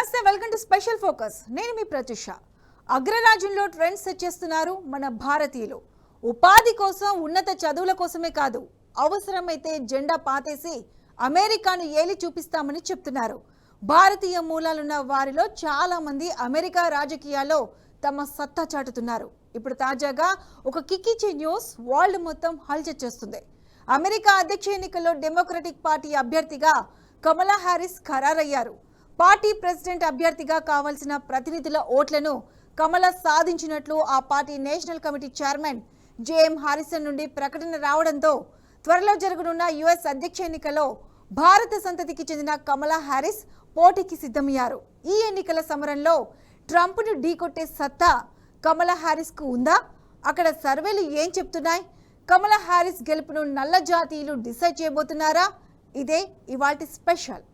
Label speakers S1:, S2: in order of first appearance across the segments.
S1: నమస్తే, welcome to special focus. నేను మీ Pratyusha. అగ్రరాజ్యంలో trend set చేస్తున్నారు మన భారతీయులు. ఉపాధి కోసం, ఉన్నత చదువుల కోసమే కాదు, అవసరమైతే జెండా పాతేసి అమెరికాను ఏలి చూపిస్తామని చెప్తున్నారు. భారతీయ మూలాలున్న వారిలో చాలా మంది అమెరికా రాజకీయాల్లో తమ సత్తా చాటుతున్నారు. ఇప్పుడు తాజాగా ఒక కిక్కిచ్చే న్యూస్ వరల్డ్ మొత్తం హల్చల్ చేస్తుంది. అమెరికా అధ్యక్ష ఎన్నికల్లో డెమోక్రటిక్ పార్టీ అభ్యర్థిగా కమలా హ్యారిస్ ఖరారయ్యారు. పార్టీ ప్రెసిడెంట్ అభ్యర్థిగా కావాల్సిన ప్రతినిధుల ఓట్లను కమలా సాధించినట్లు ఆ party national committee chairman JM Harrison నుండి ప్రకటన రావడంతో త్వరలో జరగనున్న యుఎస్ అధ్యక్ష ఎన్నికల్లో భారత సంతతికి చెందిన కమలా హ్యారిస్ పోటీకి సిద్ధమయ్యారు. ఈ ఎన్నికల సమరంలో ట్రంప్ను ఢీకొట్టే సత్తా కమలా హ్యారిస్కు ఉందా? అక్కడ సర్వేలు ఏం చెప్తున్నాయి? కమలా హ్యారిస్ గెలుపును నల్ల జాతీయులు డిసైడ్ చేయబోతున్నారా? ఇదే ఇవాల్టి స్పెషల్.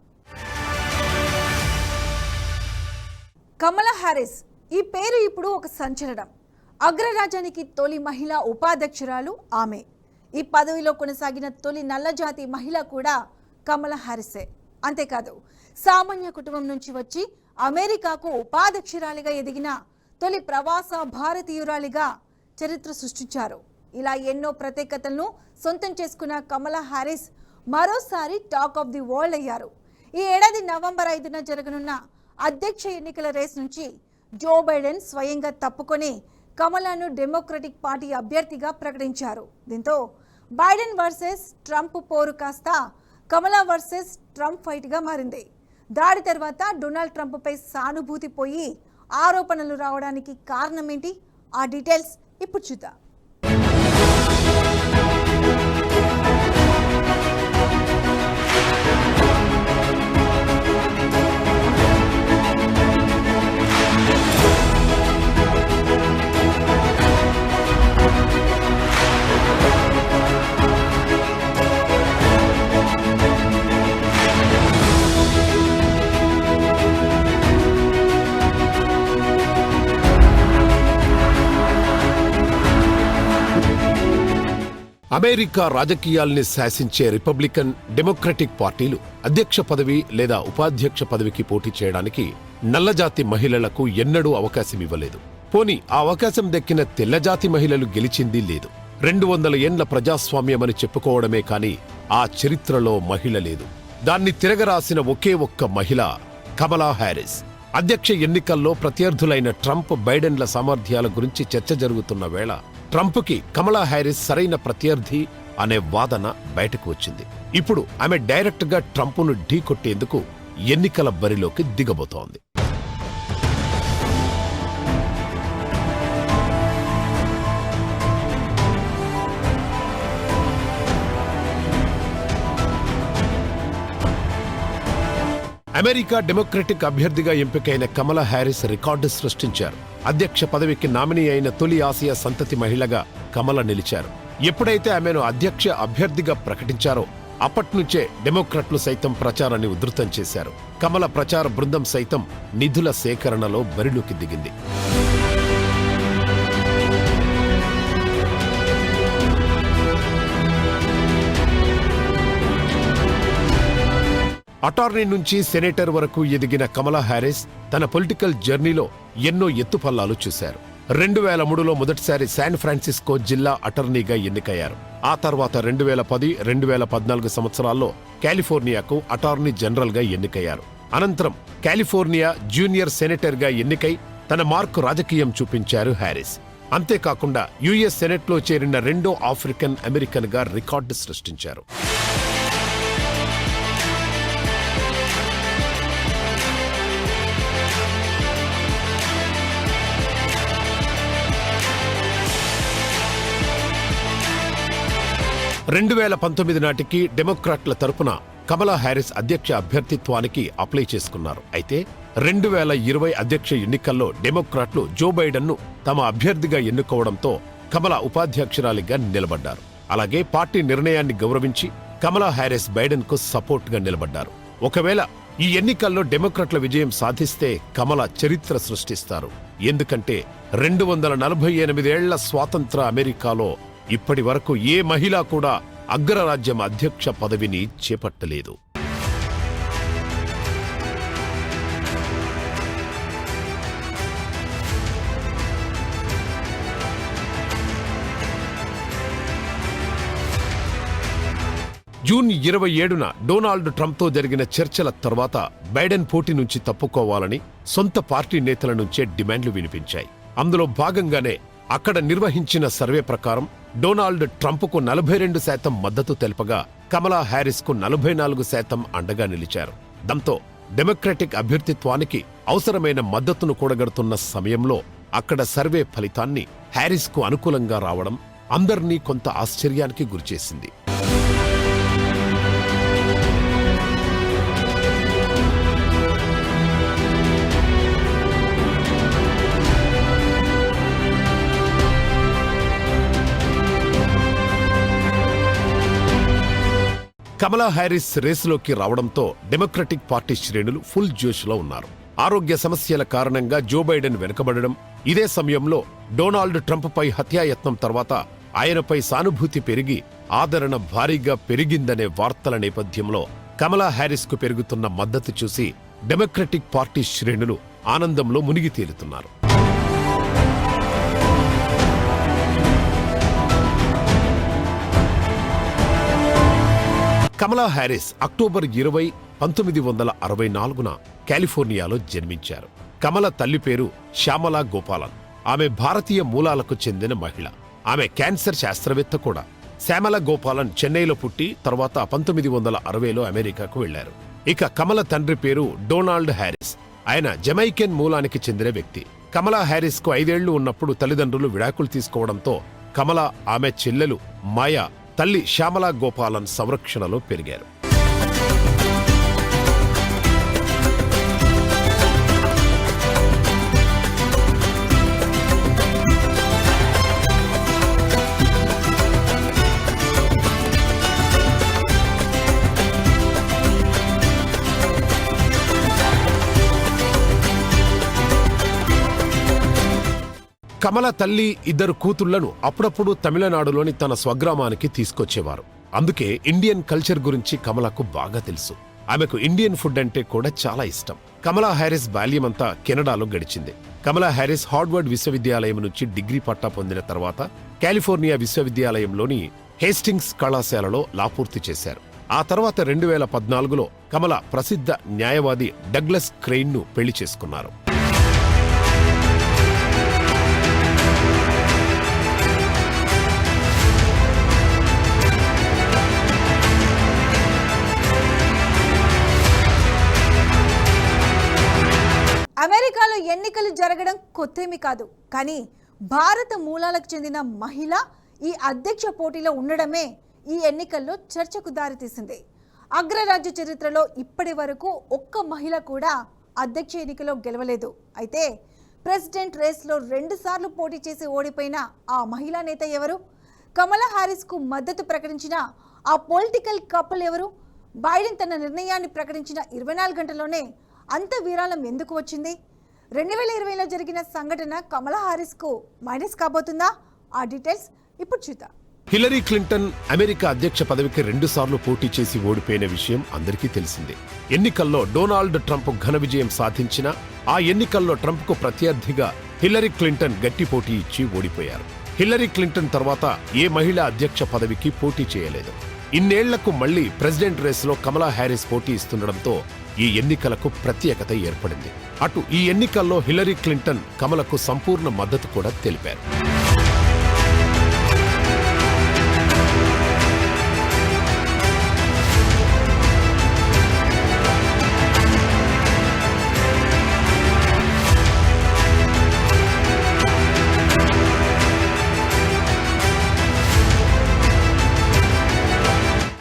S1: కమలా హ్యారిస్ ఈ పేరు ఇప్పుడు ఒక సంచలనం. అగ్రరాజ్యానికి తొలి మహిళా ఉపాధ్యక్షురాలు ఆమె. ఈ పదవిలో కొనసాగిన తొలి నల్లజాతి మహిళ కూడా కమలా హ్యారిసే. అంతేకాదు, సామాన్య కుటుంబం నుంచి వచ్చి అమెరికాకు ఉపాధ్యక్షురాలిగా ఎదిగిన తొలి ప్రవాస భారతీయురాలిగా చరిత్ర సృష్టించారు. ఇలా ఎన్నో ప్రత్యేకతలను సొంతం చేసుకున్న కమలా హ్యారిస్ మరోసారి టాక్ ఆఫ్ ది వరల్డ్ అయ్యారు. ఈ ఏడాది నవంబర్ 5న జరగనున్న అధ్యక్ష ఎన్నికల రేస్ నుంచి జో బైడెన్ స్వయంగా తప్పుకొని కమలాను డెమోక్రటిక్ పార్టీ అభ్యర్థిగా ప్రకటించారు. దీంతో బైడెన్ వర్సెస్ ట్రంప్ పోరు కాస్త కమలా వర్సెస్ ట్రంప్ ఫైట్గా మారింది. దాడి తర్వాత డొనాల్డ్ ట్రంప్పై సానుభూతి పోయి ఆరోపణలు రావడానికి కారణం ఏంటి? ఆ డీటెయిల్స్ ఇప్పుడు చూద్దాం.
S2: అమెరికా రాజకీయాల్ని శాసించే రిపబ్లికన్, డెమోక్రటిక్ పార్టీలు అధ్యక్ష పదవి లేదా ఉపాధ్యక్ష పదవికి పోటీ చేయడానికి నల్లజాతి మహిళలకు ఎన్నడూ అవకాశం ఇవ్వలేదు. పోనీ ఆ అవకాశం దక్కిన తెల్లజాతి మహిళలు గెలిచింది లేదు. 200 ఏండ్ల ప్రజాస్వామ్యమని చెప్పుకోవడమే కాని ఆ చరిత్రలో మహిళ లేదు. దాన్ని తిరగరాసిన ఒకే ఒక్క మహిళ కమలా హ్యారిస్. అధ్యక్ష ఎన్నికల్లో ప్రత్యర్థులైన ట్రంప్, బైడెన్ల సామర్థ్యాల గురించి చర్చ జరుగుతున్న వేళ ట్రంప్కి కమలా హ్యారిస్ సరైన ప్రత్యర్థి అనే వాదన బయటకు వచ్చింది. ఇప్పుడు ఆమె డైరెక్ట్గా ట్రంప్ను ఢీకొట్టేందుకు ఎన్నికల బరిలోకి దిగబోతోంది. అమెరికా డెమోక్రటిక్ అభ్యర్థిగా ఎంపికైన కమలా హ్యారిస్ రికార్డు సృష్టించారు. అధ్యక్ష పదవికి నామినీ అయిన తొలి ఆసియా సంతతి మహిళగా కమల నిలిచారు. ఎప్పుడైతే ఆమెను అధ్యక్ష అభ్యర్థిగా ప్రకటించారో అప్పట్నుంచే డెమోక్రాట్లు సైతం ప్రచారాన్ని ఉధృతం చేశారు. కమల ప్రచార బృందం సైతం నిధుల సేకరణలో బరిలోకి దిగింది. అటార్నీ నుంచి సెనేటర్ వరకు ఎదిగిన కమలా హ్యారిస్ తన పొలిటికల్ జర్నీలో ఎన్నో ఎత్తుపల్లాలు చూశారు. 2003లో మొదటిసారి శాన్ ఫ్రాన్సిస్కో జిల్లా అటార్నీగా ఎన్నికయ్యారు. ఆ తర్వాత 2010, 2014 సంవత్సరాల్లో కాలిఫోర్నియాకు అటార్నీ జనరల్గా ఎన్నికయ్యారు. అనంతరం కాలిఫోర్నియా జూనియర్ సెనేటర్గా ఎన్నికై తన మార్కు రాజకీయం చూపించారు హ్యారిస్. అంతేకాకుండా యుఎస్ సెనెట్లో చేరిన రెండో ఆఫ్రికన్ అమెరికన్గా రికార్డు సృష్టించారు. రెండు 2019 నాటికి డెమోక్రాట్ల తరపున కమలా హ్యారిస్ అధ్యక్ష అభ్యర్థిత్వానికి అప్లై చేసుకున్నారు. అయితే 2020 అధ్యక్ష ఎన్నికల్లో డెమోక్రాట్లు జో బైడెన్ను తమ అభ్యర్థిగా ఎన్నుకోవడంతో కమలా ఉపాధ్యక్షురాలిగా నిలబడ్డారు. అలాగే పార్టీ నిర్ణయాన్ని గౌరవించి కమలా హ్యారిస్ బైడెన్కు సపోర్ట్గా నిలబడ్డారు. ఒకవేళ ఈ ఎన్నికల్లో డెమోక్రాట్ల విజయం సాధిస్తే కమలా చరిత్ర సృష్టిస్తారు. ఎందుకంటే 248 ఏళ్ల స్వాతంత్ర అమెరికాలో ఇప్పటి వరకు ఏ మహిళ కూడా అగ్రరాజ్యం అధ్యక్ష పదవిని చేపట్టలేదు. జూన్ 27న డొనాల్డ్ ట్రంప్తో జరిగిన చర్చల తర్వాత బైడెన్ పోటీ నుంచి తప్పుకోవాలని సొంత పార్టీ నేతల నుంచే డిమాండ్లు వినిపించాయి. అందులో భాగంగానే అక్కడ నిర్వహించిన సర్వే ప్రకారం డొనాల్డ్ ట్రంప్కు 42% మద్దతు తెలపగా కమలా హ్యారిస్కు 44% అండగా నిలిచారు. దాంతో డెమోక్రటిక్ అభ్యర్థిత్వానికి అవసరమైన మద్దతును కూడగడుతున్న సమయంలో అక్కడ సర్వే ఫలితాన్ని హ్యారిస్కు అనుకూలంగా రావడం అందర్నీ కొంత ఆశ్చర్యానికి గురిచేసింది. కమలా హ్యారిస్ రేసులోకి రావడంతో డెమోక్రటిక్ పార్టీ శ్రేణులు ఫుల్ జోష్లో ఉన్నారు. ఆరోగ్య సమస్యల కారణంగా జో బైడెన్ వెనుకబడడం, ఇదే సమయంలో డొనాల్డ్ ట్రంప్పై హత్యాయత్నం తర్వాత ఆయనపై సానుభూతి పెరిగి ఆదరణ భారీగా పెరిగిందనే వార్తల నేపథ్యంలో కమలా హ్యారిస్కు పెరుగుతున్న మద్దతు చూసి డెమోక్రటిక్ పార్టీ శ్రేణులు ఆనందంలో మునిగి తేలుతున్నారు. కమలా హ్యారిస్ అక్టోబర్ 20, 1964న కాలిఫోర్నియాలో జన్మించారు. కమల తల్లి పేరు శ్యామలా గోపాలన్. ఆమె భారతీయ మూలాలకు చెందిన మహిళ. ఆమె క్యాన్సర్ శాస్త్రవేత్త కూడా. శ్యామలా గోపాలన్ చెన్నైలో పుట్టి తర్వాత 1960లో అమెరికాకు వెళ్లారు. ఇక కమల తండ్రి పేరు డొనాల్డ్ హ్యారిస్. ఆయన జమైకెన్ మూలానికి చెందిన వ్యక్తి. కమలా హ్యారిస్ కు 5 ఏళ్లు ఉన్నప్పుడు తల్లిదండ్రులు విడాకులు తీసుకోవడంతో కమల, ఆమె చెల్లెలు మాయా తల్లి శ్యామలా గోపాలన్ సంరక్షణలో పెరిగారు. కమల తల్లి 2 కూతుళ్లను అప్పుడప్పుడు తమిళనాడులోని తన స్వగ్రామానికి తీసుకొచ్చేవారు. అందుకే ఇండియన్ కల్చర్ గురించి కమలకు బాగా తెలుసు. ఆమెకు ఇండియన్ ఫుడ్ అంటే కూడా చాలా ఇష్టం. కమలా హ్యారిస్ బాల్యమంతా కెనడాలో గడిచింది. కమలా హ్యారిస్ హార్వర్డ్ విశ్వవిద్యాలయం నుంచి డిగ్రీ పట్టా పొందిన తర్వాత కాలిఫోర్నియా విశ్వవిద్యాలయంలోని హేస్టింగ్స్ కళాశాలలో లా పూర్తి చేశారు. ఆ తర్వాత 2014లో కమల ప్రసిద్ధ న్యాయవాది డగ్లస్ క్రెయిన్ను పెళ్లి చేసుకున్నారు.
S1: అమెరికాలో ఎన్నికలు జరగడం కొత్తేమీ కాదు. కానీ భారత మూలాలకు చెందిన మహిళ ఈ అధ్యక్ష పోటీలో ఉండడమే ఈ ఎన్నికల్లో చర్చకు దారితీసింది. అగ్రరాజ్య చరిత్రలో ఇప్పటి వరకు ఒక్క మహిళ కూడా అధ్యక్ష ఎన్నికలో గెలవలేదు. అయితే ప్రెసిడెంట్ రేస్లో 2 సార్లు పోటీ చేసి ఓడిపోయిన ఆ మహిళా నేత ఎవరు? కమలా హ్యారిస్కు మద్దతు ప్రకటించిన ఆ పొలిటికల్ కపుల్ ఎవరు? బైడెన్ తన నిర్ణయాన్ని ప్రకటించిన 24 గంటల్లోనే అంత విరాళం ఎందుకు వచ్చింది? 2020లో జరిగిన సంఘటన కమలా హ్యారిస్కు మైనస్ కాబోతుందా? ఆ డీటెయిల్స్ ఇప్పుడు చూద్దాం.
S2: హిల్లరీ క్లింటన్ అమెరికా అధ్యక్ష పదవికి 2 సార్లు పోటీ చేసి ఓడిపోయిన విషయం అందరికీ తెలిసిందే. ఎన్నికల్లో డొనాల్డ్ ట్రంప్ ఘన విజయం సాధించినా ఆ ఎన్నికల్లో ట్రంప్కు ప్రత్యర్థిగా హిల్లరీ క్లింటన్ గట్టి పోటీ ఇచ్చి ఓడిపోయారు. హిల్లరీ క్లింటన్ తర్వాత ఏ మహిళా అధ్యక్ష పదవికి పోటీ చేయలేదు. ఇన్నేళ్లకు మళ్లీ ప్రెసిడెంట్ రేసులో కమలా హ్యారిస్ పోటీ ఇస్తుండడంతో ఈ ఎన్నికలకు ప్రత్యేకత ఏర్పడింది. అటు ఈ ఎన్నికల్లో హిల్లరీ క్లింటన్ కమలకు సంపూర్ణ మద్దతు కూడా తెలిపారు.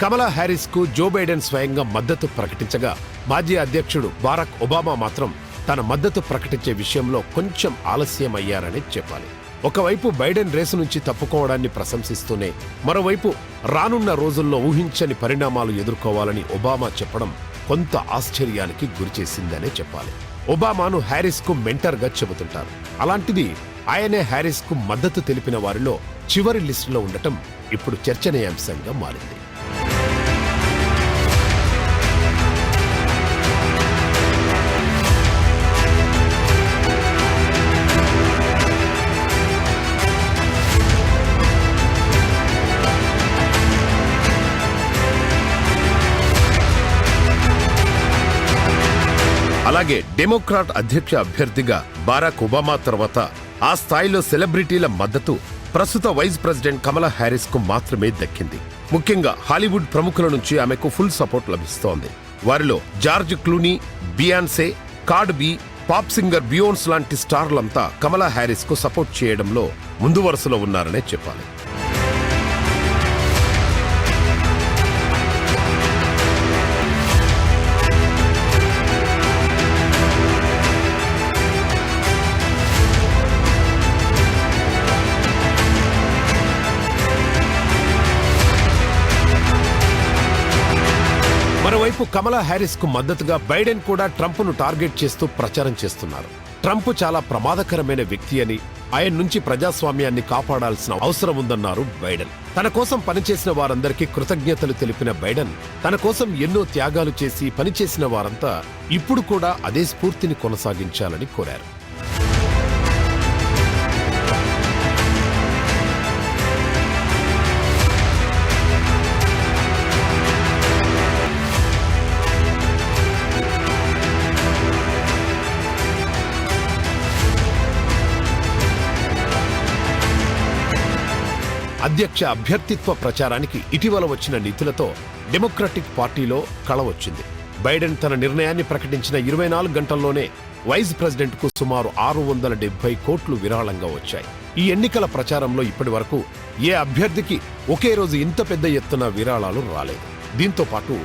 S2: కమలా హ్యారిస్ కు జో బైడెన్ స్వయంగా మద్దతు ప్రకటించగా మాజీ అధ్యక్షుడు బారాక్ ఒబామా మాత్రం తన మద్దతు ప్రకటించే విషయంలో కొంచెం ఆలస్యమయ్యారని చెప్పాలి. ఒకవైపు బైడెన్ రేసు నుంచి తప్పుకోవడాన్ని ప్రశంసిస్తూనే మరోవైపు రానున్న రోజుల్లో ఊహించని పరిణామాలు ఎదుర్కోవాలని ఒబామా చెప్పడం కొంత ఆశ్చర్యానికి గురిచేసిందనే చెప్పాలి. ఒబామాను హ్యారిస్ కు మెంటర్ గా చెబుతుంటారు. అలాంటిది ఆయనే హ్యారిస్ కు మద్దతు తెలిపిన వారిలో చివరి లిస్టులో ఉండటం ఇప్పుడు చర్చనీయాంశంగా మారింది. అలాగే డెమోక్రాట్ అధ్యక్ష అభ్యర్థిగా బారాక్ ఒబామా తర్వాత ఆ స్థాయిలో సెలబ్రిటీల మద్దతు ప్రస్తుత వైస్ ప్రెసిడెంట్ కమలా హ్యారిస్ కు మాత్రమే దక్కింది. ముఖ్యంగా హాలీవుడ్ ప్రముఖుల నుంచి ఆమెకు ఫుల్ సపోర్ట్ లభిస్తోంది. వారిలో George Clooney, Beyonce, Cardi B, pop singer Beyonce లాంటి స్టార్లంతా కమలా హ్యారిస్ కు సపోర్ట్ చేయడంలో ముందు వరుసలో ఉన్నారనే చెప్పాలి. మరోవైపు కమలా హ్యారిస్ కు మద్దతుగా బైడెన్ కూడా ట్రంప్ ను టార్గెట్ చేస్తూ ప్రచారం చేస్తున్నారు. ట్రంప్ చాలా ప్రమాదకరమైన వ్యక్తి అని, ఆయన నుంచి ప్రజాస్వామ్యాన్ని కాపాడాల్సిన అవసరం ఉందన్నారు బైడెన్. తన కోసం పనిచేసిన వారందరికీ కృతజ్ఞతలు తెలిపిన బైడెన్ తన కోసం ఎన్నో త్యాగాలు చేసి పనిచేసిన వారంతా ఇప్పుడు కూడా అదే స్ఫూర్తిని కొనసాగించాలని కోరారు. అధ్యక్ష అభ్యర్థిత్వ ప్రచారానికి ఇటీవల వచ్చిన నిధులతో డెమోక్రటిక్ పార్టీలో కళ వచ్చింది. బైడెన్ తన నిర్ణయాన్ని ప్రకటించిన 24 గంటల్లోనే వైస్ ప్రెసిడెంట్ కు సుమారు 670 కోట్లు విరాళంగా వచ్చాయి. ఈ ఎన్నికల ప్రచారంలో ఇప్పటి వరకు ఏ అభ్యర్థికి ఒకే రోజు ఇంత పెద్ద ఎత్తున విరాళాలు రాలేదు. దీంతో పాటు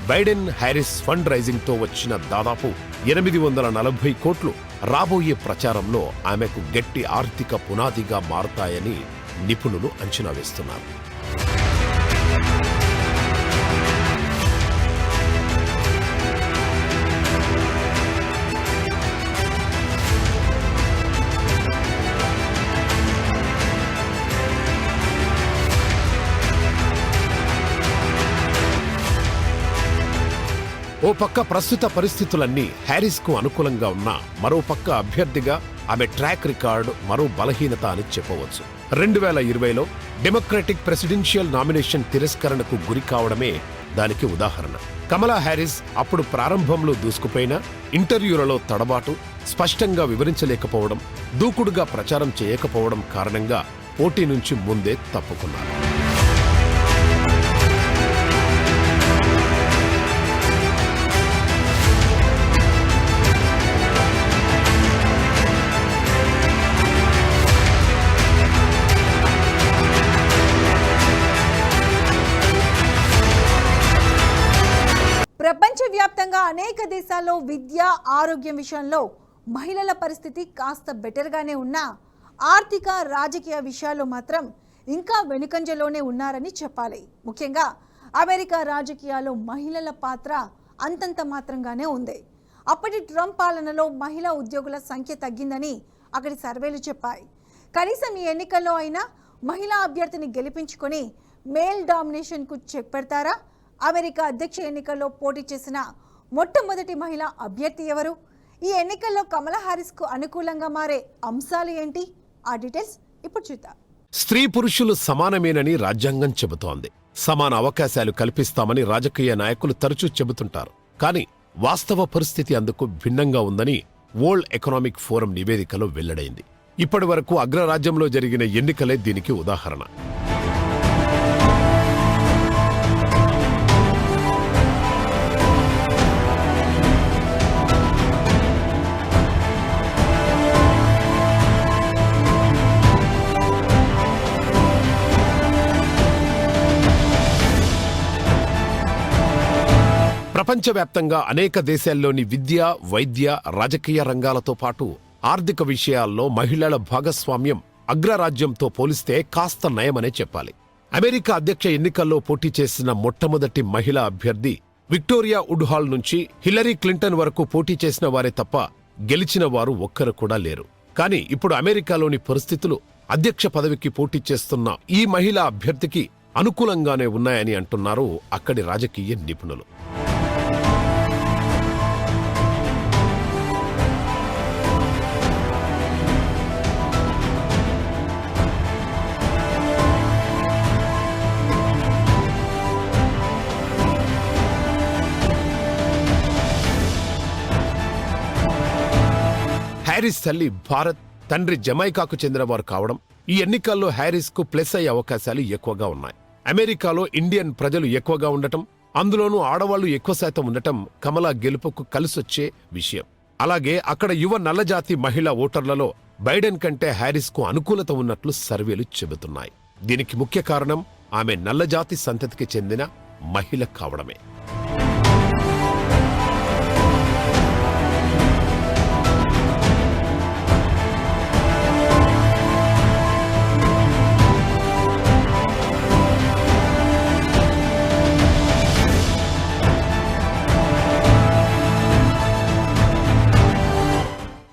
S2: బైడెన్ హ్యారిస్ ఫండ్ రైజింగ్ తో వచ్చిన దాదాపు 840 కోట్లు రాబోయే ప్రచారంలో ఆమెకు గట్టి ఆర్థిక పునాదిగా మారుతాయని నిపుణులు అంచనా వేస్తున్నారు. ఓ పక్క ప్రస్తుత పరిస్థితులన్నీ హ్యారిస్ కు అనుకూలంగా ఉన్నా మరో పక్క అభ్యర్థిగా ఆమె ట్రాక్ రికార్డు మరో బలహీనత అని చెప్పవచ్చు. 2020లో డెమోక్రటిక్ ప్రెసిడెన్షియల్ నామినేషన్ తిరస్కరణకు గురి కావడమే దానికి ఉదాహరణ. కమలా హ్యారిస్ అప్పుడు ప్రారంభంలో దూసుకుపోయినా ఇంటర్వ్యూలలో తడబాటు, స్పష్టంగా వివరించలేకపోవడం, దూకుడుగా ప్రచారం చేయకపోవడం కారణంగా పోటీ నుంచి ముందే తప్పుకున్నారు.
S1: ప్రపంచవ్యాప్తంగా అనేక దేశాల్లో విద్య, ఆరోగ్యం విషయంలో మహిళల పరిస్థితి కాస్త బెటర్గానే ఉన్నా ఆర్థిక, రాజకీయ విషయాల్లో మాత్రం ఇంకా వెనుకంజలోనే ఉన్నారని చెప్పాలి. ముఖ్యంగా అమెరికా రాజకీయాల్లో మహిళల పాత్ర అంతంత మాత్రంగానే ఉంది. అప్పటి ట్రంప్ పాలనలో మహిళా ఉద్యోగుల సంఖ్య తగ్గిందని అక్కడి సర్వేలు చెప్పాయి. కనీసం ఈ ఎన్నికల్లో అయినా మహిళా అభ్యర్థిని గెలిపించుకొని మేల్ డామినేషన్కు చెక్ పెడతారా? అమెరికా అధ్యక్ష ఎన్నికల్లో పోటీ చేసిన మొట్టమొదటి మహిళా అభ్యర్థి ఎవరు? ఈ ఎన్నికల్లో కమలా హ్యారిస్ కు అనుకూలంగా మారే అంశాలు ఏంటి? ఆ డీటెయిల్స్ ఇప్పుడు చూద్దాం.
S2: స్త్రీ పురుషులు సమానమేనని రాజ్యాంగం చెబుతోంది. సమాన అవకాశాలు కల్పిస్తామని రాజకీయ నాయకులు తరచూ చెబుతుంటారు. కానీ వాస్తవ పరిస్థితి అందుకు భిన్నంగా ఉందని వరల్డ్ ఎకనామిక్ ఫోరం నివేదికలో వెల్లడైంది. ఇప్పటి వరకు అగ్రరాజ్యంలో జరిగిన ఎన్నికలే దీనికి ఉదాహరణ. ప్రపంచవ్యాప్తంగా అనేక దేశాల్లోని విద్య, వైద్య, రాజకీయ రంగాలతో పాటు ఆర్థిక విషయాల్లో మహిళల భాగస్వామ్యం అగ్రరాజ్యంతో పోలిస్తే కాస్త నయమనే చెప్పాలి. అమెరికా అధ్యక్ష ఎన్నికల్లో పోటీ చేసిన మొట్టమొదటి మహిళా అభ్యర్థి విక్టోరియా వుడ్హాల్ నుంచి హిల్లరీ క్లింటన్ వరకు పోటీ చేసిన వారే తప్ప గెలిచిన వారు ఒక్కరు కూడా లేరు. కానీ ఇప్పుడు అమెరికాలోని పరిస్థితులు అధ్యక్ష పదవికి పోటీ చేస్తున్న ఈ మహిళా అభ్యర్థికి అనుకూలంగానే ఉన్నాయని అంటున్నారు అక్కడి రాజకీయ నిపుణులు. హ్యారిస్ తల్లి భారత్, తండ్రి జమైకాకు చెందినవారు కావడం ఈ ఎన్నికల్లో హ్యారిస్ కు ప్లస్ అయ్యే అవకాశాలు ఎక్కువగా ఉన్నాయి. అమెరికాలో ఇండియన్ ప్రజలు ఎక్కువగా ఉండటం, అందులోనూ ఆడవాళ్లు ఎక్కువ శాతం ఉండటం కమలా గెలుపుకు కలిసొచ్చే విషయం. అలాగే అక్కడ యువ నల్లజాతి మహిళా ఓటర్లలో బైడెన్ కంటే హ్యారిస్ కు అనుకూలత ఉన్నట్లు సర్వేలు చెబుతున్నాయి. దీనికి ముఖ్య కారణం ఆమె నల్లజాతి సంతతికి చెందిన మహిళ కావడమే.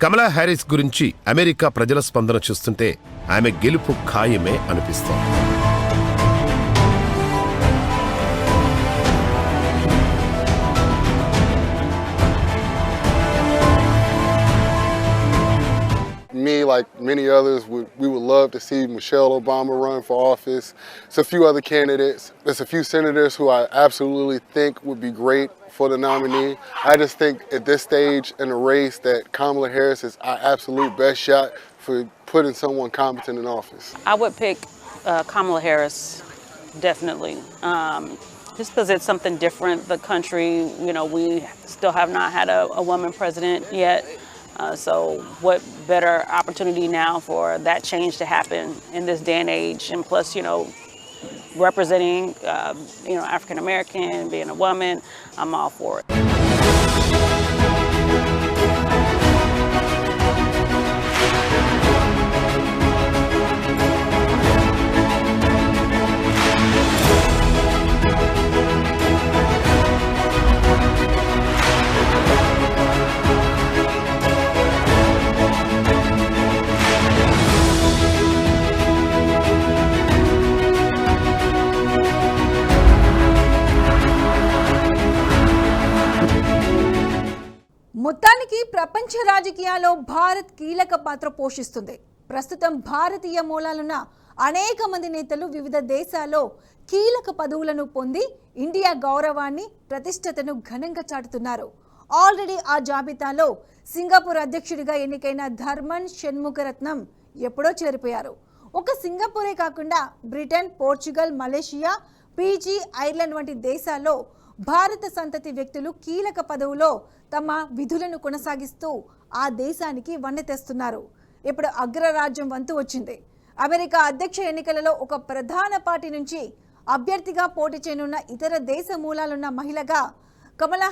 S2: కమలా హ్యారిస్ గురించి అమెరికా ప్రజల స్పందన చూస్తుంటే ఆమె గెలుపు ఖాయమే అనిపిస్తోంది.
S3: Me, like many others, we would love to see Michelle Obama run for office. There's a few other candidates. There's a few senators who I absolutely think would be great for the nominee. I just think at this stage in the race that Kamala Harris is our absolute best shot for putting someone competent in office.
S4: I would pick Kamala Harris, definitely. Just because it's something different. The country, we still have not had a woman president yet. So what better opportunity now for that change to happen in this day and age? And plus, representing, African American, being a woman, I'm all for it.
S1: మొత్తానికి ప్రపంచ రాజకీయాల్లో భారత్ కీలక పాత్ర పోషిస్తుంది. ప్రస్తుతం భారతీయ మూలాలున్న అనేక మంది నేతలు వివిధ దేశాల్లో కీలక పదవులను పొంది ఇండియా గౌరవాన్ని, ప్రతిష్టతను ఘనంగా చాటుతున్నారు. ఆల్రెడీ ఆ జాబితాలో సింగపూర్ అధ్యక్షుడిగా ఎన్నికైన ధర్మన్ షణ్ముగరత్నం ఎప్పుడో చేరిపోయారు. ఒక సింగపూరే కాకుండా Britain, Portugal, Malaysia, Fiji, Ireland వంటి దేశాల్లో భారత సంతతి వ్యక్తులు కీలక పదవులో తమ విధులను కొనసాగిస్తూ ఆ దేశానికి వన్నె తెస్తున్నారు. ఇప్పుడు అగ్రరాజ్యం వంతు వచ్చింది. అమెరికా అధ్యక్ష ఎన్నికలలో ఒక ప్రధాన పార్టీ నుంచి అభ్యర్థిగా పోటీ చేయనున్న ఇతర దేశ మూలాలున్న మహిళగా కమలా